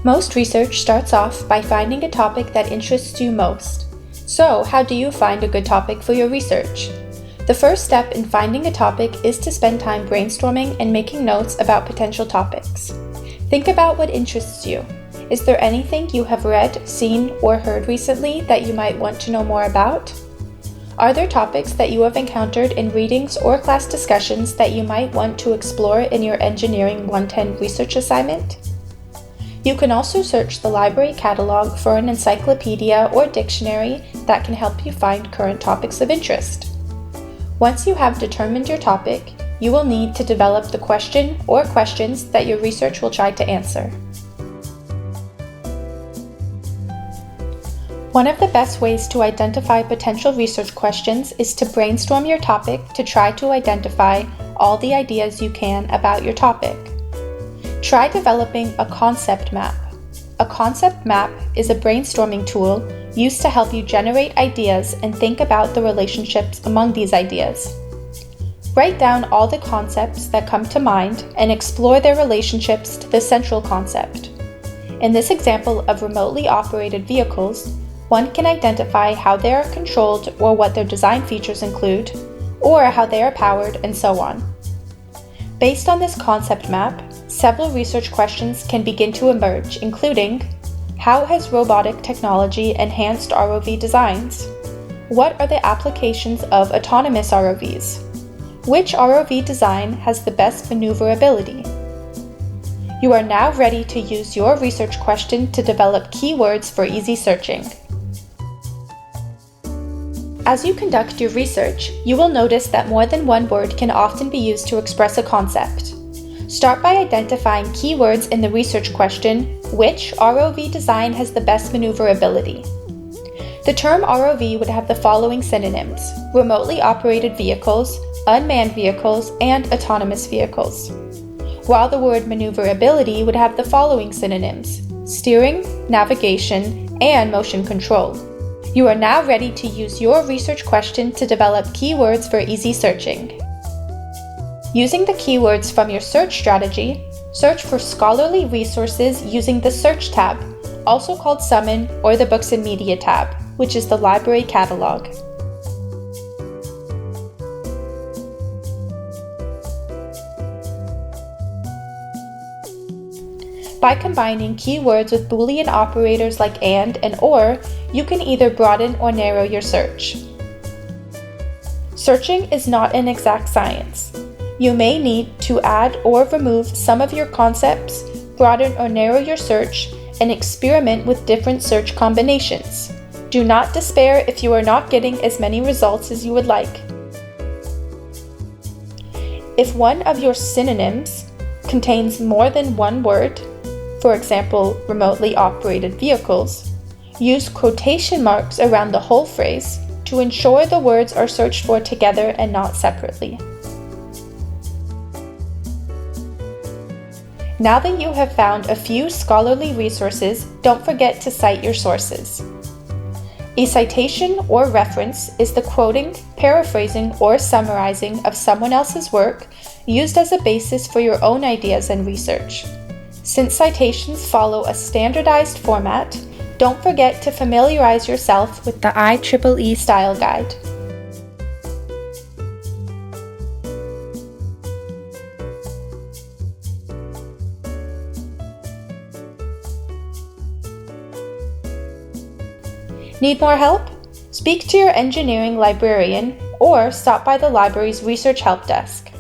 Most research starts off by finding a topic that interests you most. So, how do you find a good topic for your research? The first step in finding a topic is to spend time brainstorming and making notes about potential topics. Think about what interests you. Is there anything you have read, seen, or heard recently that you might want to know more about? Are there topics that you have encountered in readings or class discussions that you might want to explore in your Engineering 110 research assignment? You can also search the library catalog for an encyclopedia or dictionary that can help you find current topics of interest. Once you have determined your topic, you will need to develop the question or questions that your research will try to answer. One of the best ways to identify potential research questions is to brainstorm your topic to try to identify all the ideas you can about your topic. Try developing a concept map. A concept map is a brainstorming tool used to help you generate ideas and think about the relationships among these ideas. Write down all the concepts that come to mind and explore their relationships to the central concept. In this example of remotely operated vehicles, one can identify how they are controlled or what their design features include, or how they are powered, and so on. Based on this concept map, several research questions can begin to emerge, including: how has robotic technology enhanced ROV designs? What are the applications of autonomous ROVs? Which ROV design has the best maneuverability? You are now ready to use your research question to develop keywords for easy searching. As you conduct your research, you will notice that more than one word can often be used to express a concept. Start by identifying keywords in the research question: which ROV design has the best maneuverability? The term ROV would have the following synonyms: remotely operated vehicles, unmanned vehicles, and autonomous vehicles. While the word maneuverability would have the following synonyms: steering, navigation, and motion control. You are now ready to use your research question to develop keywords for easy searching. Using the keywords from your search strategy, search for scholarly resources using the Search tab, also called Summon or the Books and Media tab, which is the library catalog. By combining keywords with Boolean operators like and or, you can either broaden or narrow your search. Searching is not an exact science. You may need to add or remove some of your concepts, broaden or narrow your search, and experiment with different search combinations. Do not despair if you are not getting as many results as you would like. If one of your synonyms contains more than one word, for example, remotely operated vehicles, use quotation marks around the whole phrase to ensure the words are searched for together and not separately. Now that you have found a few scholarly resources, don't forget to cite your sources. A citation or reference is the quoting, paraphrasing, or summarizing of someone else's work used as a basis for your own ideas and research. Since citations follow a standardized format, don't forget to familiarize yourself with the IEEE Style Guide. Need more help? Speak to your engineering librarian or stop by the library's research help desk.